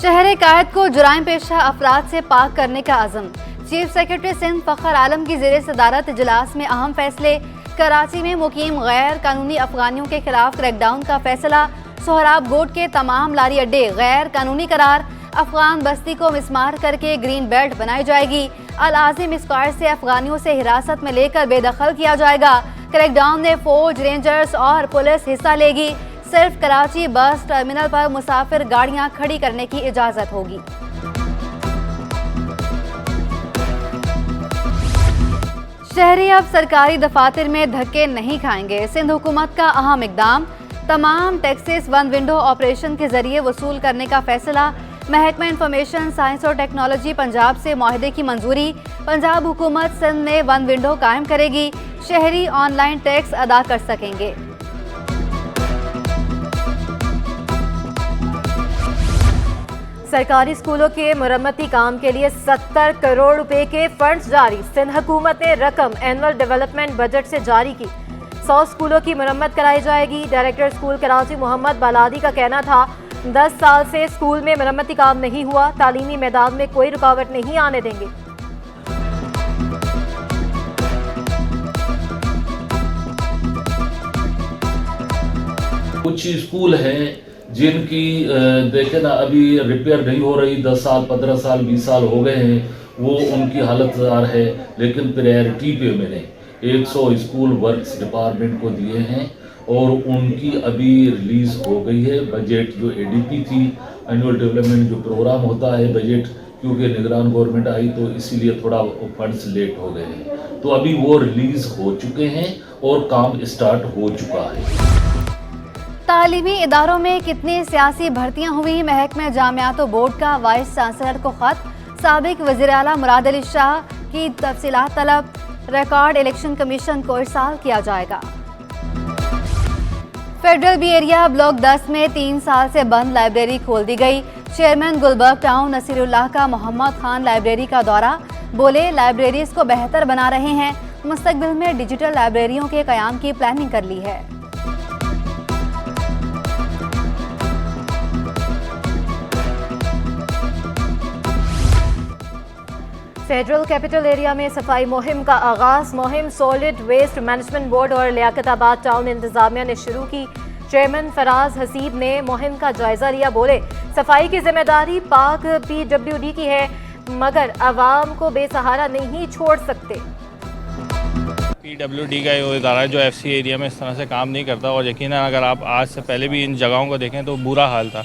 शहर कायद को जुराइम पेशा अफराद से पाक करने का अज़म। चीफ सेक्रेटरी सिंध फ़खर आलम की ज़ेर सदारत इजलास में अहम फैसले। कराची में मुकीम गैर कानूनी अफगानियों के खिलाफ क्रैकडाउन का फैसला। सोहराब गोट के तमाम लारी अड्डे गैर कानूनी करार। अफगान बस्ती को मिसमार करके ग्रीन बेल्ट बनाई जाएगी। अल आज़िम स्क्वायर से अफगानियों से हिरासत में लेकर बेदखल किया जाएगा। क्रैकडाउन में फौज, रेंजर्स और पुलिस हिस्सा लेगी। सिर्फ कराची बस टर्मिनल पर मुसाफिर गाड़ियां खड़ी करने की इजाजत होगी। शहरी अब सरकारी दफातर में धक्के नहीं खाएंगे। सिंध हुकूमत का अहम इकदाम। तमाम टैक्सेस वन विंडो ऑपरेशन के जरिए वसूल करने का फैसला। महकमा इंफॉर्मेशन साइंस और टेक्नोलॉजी पंजाब से मुआहदे की मंजूरी। पंजाब हुकूमत सिंध में वन विंडो कायम करेगी। शहरी ऑनलाइन टैक्स अदा कर सकेंगे। सरकारी स्कूलों के मरम्मती काम के लिए 70 करोड़ रुपए के फंड्स जारी। सिंध हुकूमत ने रकम एनुअल डेवलपमेंट बजट से जारी की। 100 स्कूलों की मरम्मत कराई जाएगी। डायरेक्टर स्कूल कराची मोहम्मद बालादी का कहना था 10 साल से स्कूल में मरम्मती काम नहीं हुआ, तालीमी मैदान में कोई रुकावट नहीं आने देंगे। कुछ स्कूल हैं जिनकी देखे ना अभी रिपेयर नहीं हो रही, 10 साल 15 साल 20 साल हो गए हैं, वो उनकी हालत है। लेकिन प्रायोरिटी पे मैंने 100 स्कूल वर्क्स डिपार्टमेंट को दिए हैं और उनकी अभी रिलीज़ हो गई है। बजट जो एडीपी थी, एनुअल डेवलपमेंट जो प्रोग्राम होता है बजट, क्योंकि निगरान गवर्नमेंट आई तो इसीलिए थोड़ा फंड्स लेट हो गए हैं, तो अभी वो रिलीज़ हो चुके हैं और काम स्टार्ट हो चुका है। तालीमी इदारों में कितनी सियासी भर्तियां हुई। महकमे जामियात बोर्ड का वाइस चांसलर को खत। साबिक वज़ीर आला मुराद अली शाह की तफसीलात तलब। रिकॉर्ड इलेक्शन कमीशन को इरसाल किया जाएगा। फेडरल बी एरिया ब्लॉक 10 में 3 साल से बंद लाइब्रेरी खोल दी गई। चेयरमैन गुलबर्ग टाउन नसीरुल्लाह का मोहम्मद खान लाइब्रेरी का दौरा। बोले लाइब्रेरीज को बेहतर बना रहे हैं। मुस्तकबिल में डिजिटल लाइब्रेरियों के क़याम की प्लानिंग कर ली है। फेडरल कैपिटल एरिया में सफाई मुहिम का आगाज। मुहिम सॉलिड वेस्ट मैनेजमेंट बोर्ड और लियाकताबाद टाउन इंतजामिया ने शुरू की। चेयरमैन फराज हसीब ने मुहिम का जायजा लिया। बोले सफाई की जिम्मेदारी पाक PWD की है, मगर आवाम को बेसहारा नहीं छोड़ सकते। PWD का वो इदारा जो FC एरिया में इस तरह से काम नहीं करता, और यकीनन अगर आप आज से पहले भी इन जगहों को देखें तो बुरा हाल था।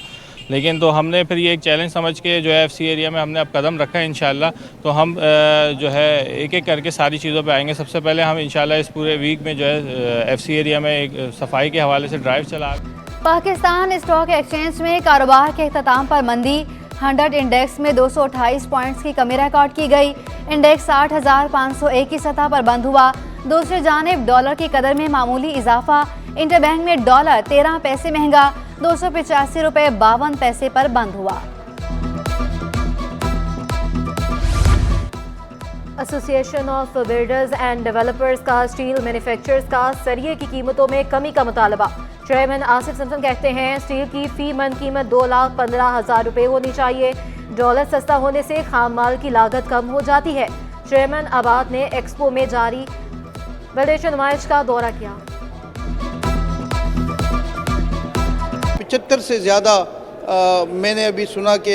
लेकिन तो हमने फिर ये एक चैलेंज समझ के जो है FC एरिया में हमने अब कदम रखा है। इंशाल्लाह तो हम जो है एक एक करके सारी चीज़ों पे आएंगे। सबसे पहले हम इंशाल्लाह इस पूरे वीक में जो है FC एरिया में एक सफाई के हवाले से ड्राइव चला। पाकिस्तान स्टॉक एक्सचेंज में कारोबार के अख्ताम पर मंदी। 100 इंडेक्स में 228 पॉइंट्स की कमी रिकॉर्ड की गई। इंडेक्स 60,501 की सतह पर बंद हुआ। दूसरी जानिब डॉलर की कदर में मामूली इजाफा। इंटरबैंक में डॉलर 13 पैसे महंगा 285 रुपये 52 पैसे पर बंद हुआ। Association of builders and developers का स्टील मैन्युफैक्चरर्स का सरिये की कीमतों में कमी का मुतालबा। चेयरमैन आसिफ समसन कहते हैं स्टील की फी मन कीमत 2,15,000 रुपये होनी चाहिए। डॉलर सस्ता होने से खाम माल की लागत कम हो जाती है। चेयरमैन आबाद ने एक्सपो में जारी विदेशी नुमाइश का दौरा किया। 75 से ज़्यादा मैंने अभी सुना कि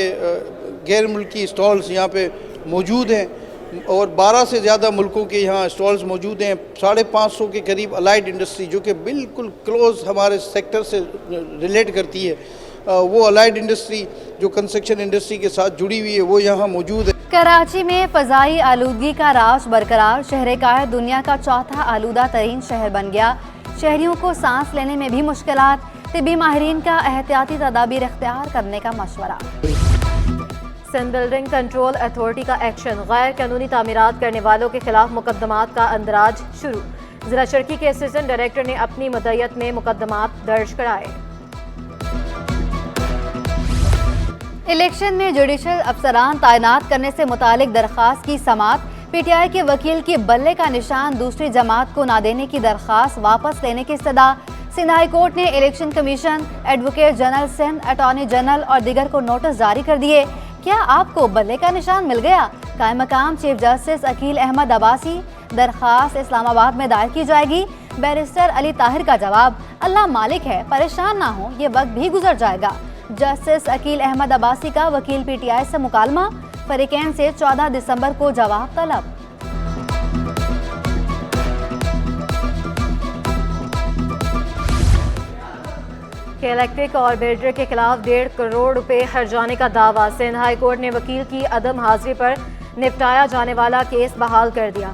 गैर मुल्की स्टॉल्स यहाँ पे मौजूद हैं और 12 से ज़्यादा मुल्कों के यहाँ स्टॉल्स मौजूद हैं। 550 के करीब अलाइड इंडस्ट्री जो कि बिल्कुल क्लोज हमारे सेक्टर से रिलेट करती है, वो अलाइड इंडस्ट्री जो कंस्ट्रक्शन इंडस्ट्री के साथ जुड़ी हुई है वो यहाँ मौजूद है। कराची में फ़ज़ाई आलूदगी का राज बरकरार। शहर कायद दुनिया का चौथा आलूदा तरीन शहर बन गया। शहरियों को सांस लेने में भी मुश्किलात। तिबी माहिरीन का एहतियाती तदाबीर इख्तियार करने का मशवरा। सिंध बिल्डिंग कंट्रोल अथॉरिटी का एक्शन। गैर कानूनी तामीरात करने वालों के खिलाफ मुकदमात का अंदराज शुरू। जिला चरखी के असिस्टेंट डायरेक्टर ने अपनी मुद्दत में मुकदमात दर्ज कराए। इलेक्शन में जुडिशल अफसरान तैनात करने से मुतालिक दरख्वास्त की समात। PTI के वकील की बल्ले का निशान। दूसरी जमात को ना देने की दरख्वास्त वापस लेने की इस्तदा। सिंध हाई कोर्ट ने election commission, advocate general Sindh, attorney general और दीगर को नोटिस जारी कर दिए। क्या आपको बल्ले का निशान मिल गया? कायम मकाम चीफ जस्टिस अकील अहमद अब्बासी, दरखास्त इस्लामाबाद में दायर की जाएगी। बैरिस्टर अली ताहिर का जवाब, अल्लाह मालिक है, परेशान ना हो, ये वक्त भी गुजर जाएगा। जस्टिस अकील अहमद अब्बासी का वकील पीटीआई से मुकालमा, फरीकैन से 14 दिसंबर को जवाब तलब। इलेक्ट्रिक और बिल्डर के खिलाफ 1.5 करोड़ रुपए हर्जाने का दावा। सिंध हाई कोर्ट ने वकील की अदम हाजिरी पर निपटाया जाने वाला केस बहाल कर दिया।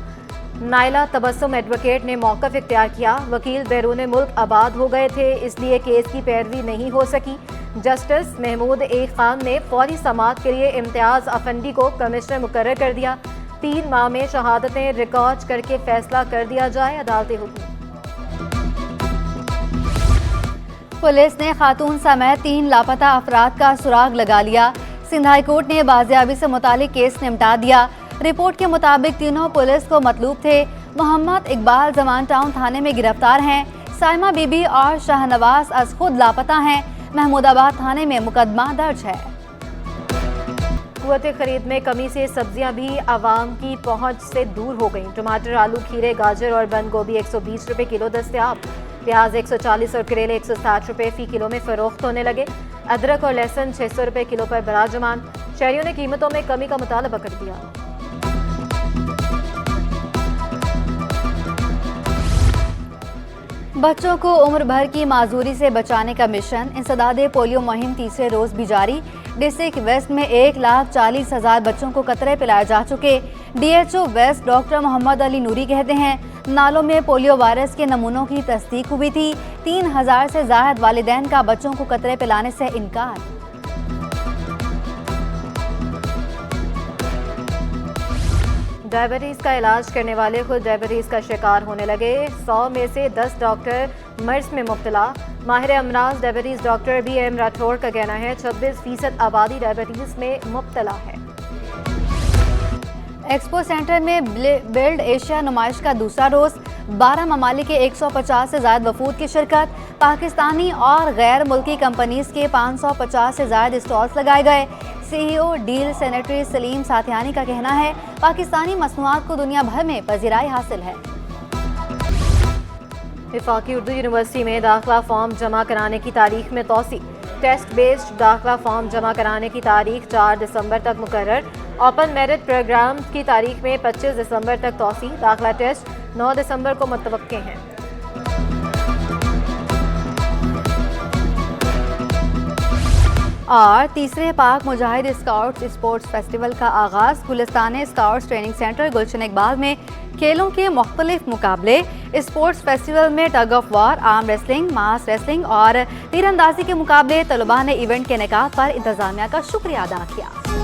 नाइला तबस्सुम एडवोकेट ने मौक़िफ़ इख्तियार किया। वकील बैरून मुल्क आबाद हो गए थे, इसलिए केस की पैरवी नहीं हो सकी। जस्टिस महमूद ए खान ने फौरी समाअत के लिए इम्तियाज़ अफंडी को कमिश्नर मुकर्रर कर दिया। 3 माह में शहादतें रिकॉर्ड करके फैसला कर दिया जाए, अदालती हुक्म। पुलिस ने खातून समेत 3 लापता अफराद का सुराग लगा लिया। सिंध हाई कोर्ट ने बाजियाबी से मुतालिक केस निपटा दिया। रिपोर्ट के मुताबिक तीनों पुलिस को मतलूब थे। मोहम्मद इकबाल जमान टाउन थाने में गिरफ्तार हैं। साइमा बीबी और शाहनवाज अज खुद लापता हैं। महमूदाबाद थाने में मुकदमा दर्ज है। कुव्वत खरीद में कमी से सब्जियां भी आवाम की पहुंच से दूर हो गईं। टमाटर, आलू, खीरे, गाजर और बंद गोभी 120 रुपए किलो दस्तयाब। प्याज 140 और करेले 160 रुपए फी किलो में फरोख्त होने लगे। अदरक और लहसुन 600 रुपए किलो पर बराजमान। शहरियों ने कीमतों में कमी का मुतालबा कर दिया। बच्चों को उम्र भर की माजूरी से बचाने का मिशन, इंसदादे पोलियो मुहिम तीसरे रोज भी जारी। डिस्ट्रिक्ट वेस्ट में 1,40,000 बच्चों को कतरे पिलाए जा चुके। DHO west doctor Mohammad Ali Noori कहते हैं, नालों में पोलियो वायरस के नमूनों की तस्दीक हुई थी। 3,000 से ज़ायद वालिदैन का बच्चों को कतरे पिलाने से इनकार। डायबिटीज़ का इलाज करने वाले खुद डायबिटीज़ का शिकार होने लगे। 100 में से 10 डॉक्टर मर्ज में मुब्तला। माहिर अमराज डायबिटीज़ डॉक्टर BM राठौड़ का कहना है 26% आबादी डायबिटीज़ में मुब्तला है। एक्सपो सेंटर में बिल्ड एशिया नुमाइश का दूसरा रोज। 12 ममालिक के 150 से ज़ायद वफूद की शिरकत। पाकिस्तानी और गैर मुल्की कंपनीज के 550 से ज़ायद स्टॉल्स लगाए गए। CEO डील सेनेटरी सलीम साथियानी का कहना है, पाकिस्तानी मसनूआत को दुनिया भर में पजीराई हासिल है। वफाकी उर्दू यूनिवर्सिटी में दाखिला फॉर्म जमा कराने की तारीख में तौसी। टेस्ट बेस्ड दाखिला फॉर्म जमा कराने की तारीख 4 दिसंबर तक मुकर्रर। ओपन मेरिट प्रोग्राम की तारीख में 25 दिसंबर तक तौसी। दाखिला टेस्ट 9 दिसंबर को मुतवक्के हैं। और तीसरे पाक मुजाहिद स्काउट्स स्पोर्ट्स फेस्टिवल का आगाज़। गुलिस्तान स्काउट्स ट्रेनिंग सेंटर गुलशन इकबाल में खेलों के मुख्तलिफ मुकाबले। स्पोर्ट्स फेस्टिवल में tug of war, arm wrestling, mass wrestling और तीरंदाजी के मुकाबले। तलबा ने इवेंट के निकाह पर इंतजामिया का शुक्रिया अदा किया।